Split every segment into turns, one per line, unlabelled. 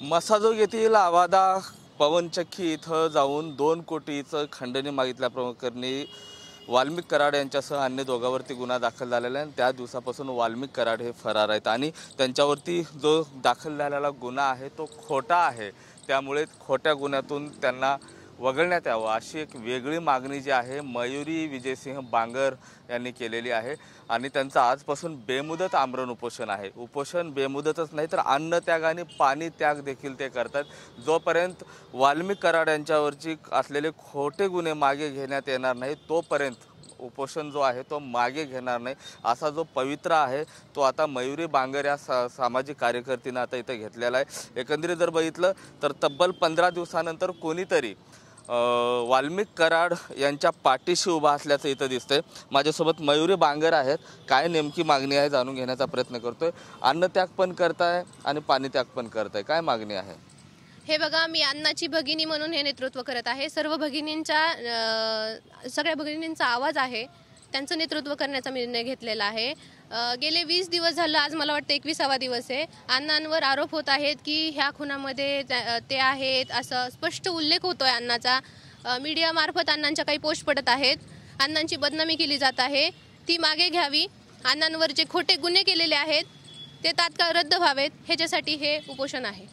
मसाजोग येथील आवादा पवनचक्की इथं जाऊन 2 कोटीचं खंडणी मागितल्याप्रकरणी वाल्मिक कराड यांच्यासह अन्य दोघांवरती गुन्हा दाखल झालेला आहे। त्या दिवसापासून वाल्मिक कराड हे फरार आहेत आणि त्यांच्यावरती जो दाखल झालेला गुन्हा आहे तो खोटा आहे। त्यामुळे खोट्या गुन्ह्यातून त्यांना वगळण्यात यावं अशी एक वेगळी मागणी जी आहे मयुरी विजयसिंह बांगर यांनी केलेली आहे आणि त्यांचं आजपासून बेमुदत आमरण उपोषण आहे। उपोषण बेमुदतच नाही तर अन्न त्याग आणि पाणी त्याग देखील ते करतात। जोपर्यंत वाल्मिक कराड यांच्यावरची असलेले खोटे गुन्हे मागे घेण्यात येणार नाही तोपर्यंत उपोषण जो आहे तो मागे घेणार नाही असा जो पवित्रा आहे तो आता मयुरी बांगर या सामाजिक कार्यकर्तीने आता इथे घेतलेला आहे। एकंदरीत जर बघितलं तर तब्बल 15 दिवसानंतर कोणीतरी वाल्मिक कराड यांच्या पाठीशी उभा असल्याचं इथं दिसतंय। माझ्यासोबत मयुरी बांगर आहेत। काय नेमकी मागणी आहे जाणून घेण्याचा प्रयत्न करतोय। अन्न त्याग पण करताय आणि पाणी त्याग पण करताय, काय मागणी आहे?
हे बघा, मी अन्नाची भगिनी म्हणून हे नेतृत्व करत आहे। सर्व भगिनींच्या सगळ्या भगिनींचा आवाज आहे, त्यांचं नेतृत्व करण्याचा निर्णय घेतलेला आहे। गेले 20 दिवस झालं, आज मला वाटतं 21वा दिवस आहे। अण्णांवर आरोप होत आहेत की ह्या खुनामध्ये ते आहेत असं स्पष्ट उल्लेख होतोय अण्णाचा। मीडियामार्फत अण्णांच्या काही पोस्ट पडत आहेत, अण्णांची बदनामी केली जात आहे, ती मागे घ्यावी। अण्णांवर जे खोटे गुन्हे केलेले आहेत ते तात्काळ रद्द व्हावेत, ह्याच्यासाठी हे उपोषण आहे।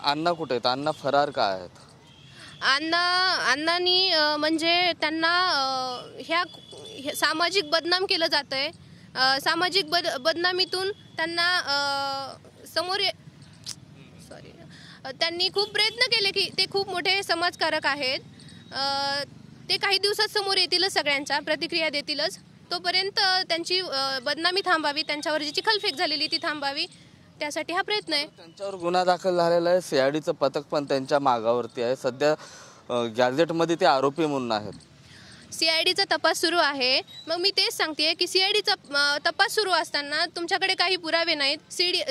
अण्णा कुठे आहेत? अण्णा फरार का आहेत?
अण्णांनी म्हणजे त्यांना ह्या सामाजिक बदनाम केलं जातंय। सामाजिक बदनामीतून त्यांना त्यांनी खूप प्रयत्न केले की ते खूप मोठे समाजकारक आहेत। ते काही दिवसात समोर येतीलच, सगळ्यांच्या प्रतिक्रिया देतीलच। तोपर्यंत त्यांची बदनामी थांबावी, त्यांच्यावर जी चिखलफेक झालेली ती थांबावी, त्यासाठी हा प्रयत्न आहे।
त्यांच्यावर गुन्हा दाखल झालेला आहे। सीआयडीचं पथक पण त्यांच्या मागावरती आहे। सध्या गॅझेटमध्ये ते आरोपी म्हणून आहेत।
सीआयडीचा तपास सुरू आहे। मग मी तेच सांगते की सीआयडीचा तपास सुरू असताना तुमच्याकडे काही पुरावे नाहीत,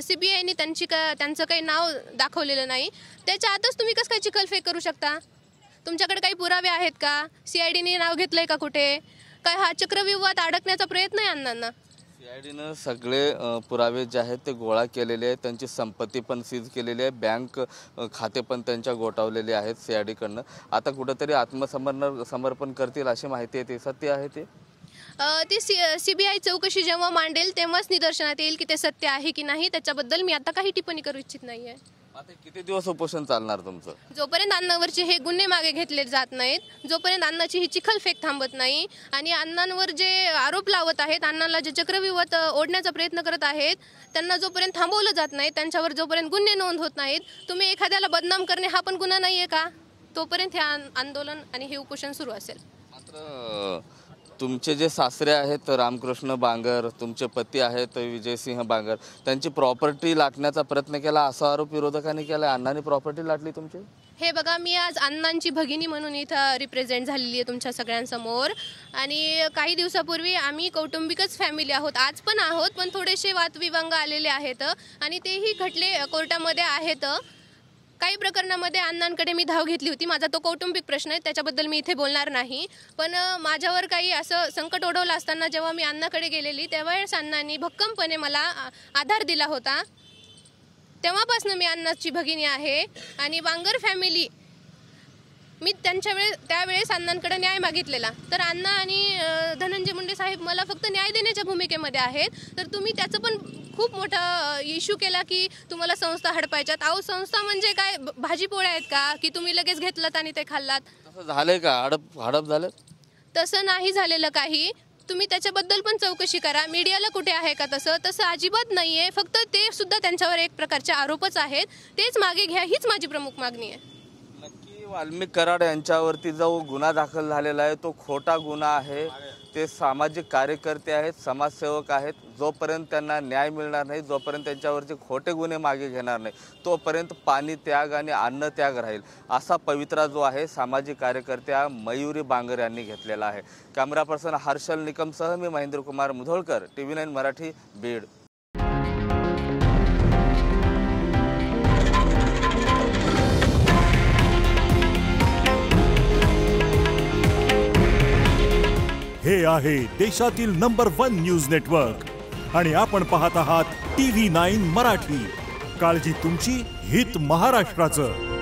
सीबीआयने त्यांचं काही नाव दाखवलेलं नाही, त्याच्या आतच तुम्ही कसं काय चिखलफेक करू शकता? तुमच्याकडे काही पुरावे आहेत का? सीआयडीने नाव घेतलंय का कुठे? काय हा चक्रव्यूहात अडकण्याचा प्रयत्न आहे अण्णांना?
सीआयडीनं सगळे पुरावे जे आहेत ते गोळा केलेले आहेत, त्यांची संपत्ती पण सीज केलेली आहे, बँक खाते पण त्यांच्या गोठवलेले आहेत सीआयडीकडनं। आता कुठंतरी आत्मसमर्पण करतील अशी माहिती आहे, ते सत्य आहे ते?
सीबीआय चौकशी जेव्हा मांडेल तेव्हाच निदर्शनात येईल की ते सत्य आहे की नाही। त्याच्याबद्दल मी आता काही टिप्पणी करू इच्छित नाहीये।
आता किती दिवस उपोषण चालणार तुमचं?
जोपर्यंत अण्णांवरचे हे गुन्हे मागे घेतले जात नाहीत, जोपर्यंत अण्णाची ही चिखलफेक थांबत नाही आणि अण्णांवर जे आरोप लावत आहेत, अण्णांना जे चक्रव्यूहात ओढण्याचा प्रयत्न करत आहेत, त्यांना जोपर्यंत थांबवलं जात नाही, त्यांच्यावर जोपर्यंत गुन्हे नोंद होत नाहीत, तुम्ही एखाद्याला बदनाम करणे हा पण गुन्हा नाहीये का? तोपर्यंत हे आंदोलन आणि हे उपोषण सुरू असेल।
मात्र तुमचे जे सासरे आहेत रामकृष्ण बांगर, तुमचे पती आहेत विजयसिंह बांगर, त्यांची प्रॉपर्टी लाटण्याचा प्रयत्न केला असा आरोप विरोधकांनी केला। अण्णांनी प्रॉपर्टी लाटली तुमची?
हे बघा, मी आज अण्णांची भगिनी म्हणून इथं रिप्रेझेंट झालेली आहे तुमच्या सगळ्यांसमोर। आणि काही दिवसापूर्वी आम्ही कौटुंबिकच फॅमिली आहोत, आज पण आहोत, पण थोडेसे वादविवाद आलेले आहेत आणि तेही खटले कोर्टामध्ये आहेत। काही प्रकरणामध्ये अण्णांकडे मी धाव घेतली होती, माझा तो कौटुंबिक प्रश्न आहे, त्याच्याबद्दल मी इथे बोलणार नाही। पण माझ्यावर काही असं संकट ओढवलं असताना जेव्हा मी अण्णाकडे गेलेली त्यावेळेस अण्णांनी भक्कमपणे मला आधार दिला होता। तेव्हापासून मी अण्णाची भगिनी आहे आणि बांगर फॅमिली, मी त्यावेळेस अण्णांकडे न्याय मागितलेला, तर अण्णा आणि धनंजय मुंडे साहेब मला फक्त न्याय देण्याच्या भूमिकेमध्ये आहेत। तर तुम्ही त्याचं पण खूप मोठा इश्यू केला की तुम्हाला संस्था हडपायच्यात। अहो, संस्था म्हणजे काय भाजीपोळ्या आहेत का की तुम्ही लगेच घेतलात आणि ते खाल्लात?
तसं झालंय का? हडप झालं?
तसं नाही झालेलं काही। तुम्ही त्याच्याबद्दल पण चौकशी करा। मीडियाला कुठे आहे का तसं अजिबात नाहीये। फक्त ते सुद्धा त्यांच्यावर एक प्रकारचे आरोपच आहेत, तेच मागे घ्या, हीच माझी प्रमुख मागणी आहे।
वाल्मिक कराड यांच्यावरती जो गुन्हा दाखल झालेला आहे तो खोटा गुन्हा आहे। ते सामाजिक कार्यकर्ते आहेत, समाजसेवक आहेत। जोपर्यंत त्यांना न्याय मिळणार नाही, जोपर्यंत त्यांच्यावरचे खोटे गुन्हे मागे घेणार नाही, तोपर्यंत पाणी त्याग आणि अन्न त्याग राहील असा पवित्रा जो आहे सामाजिक कार्यकर्त्या मयुरी बांगर यांनी घेतलेला आहे। कॅमेरा पर्सन हर्षल निकमसह मी महेंद्र कुमार मुधोळकर, TV9 मराठी, बीड।
हे आहे देशातील नंबर 1 न्यूज नेटवर्क आणि आपण पाहत आहात TV9 मराठी। काळजी तुमची, हित महाराष्ट्राचं.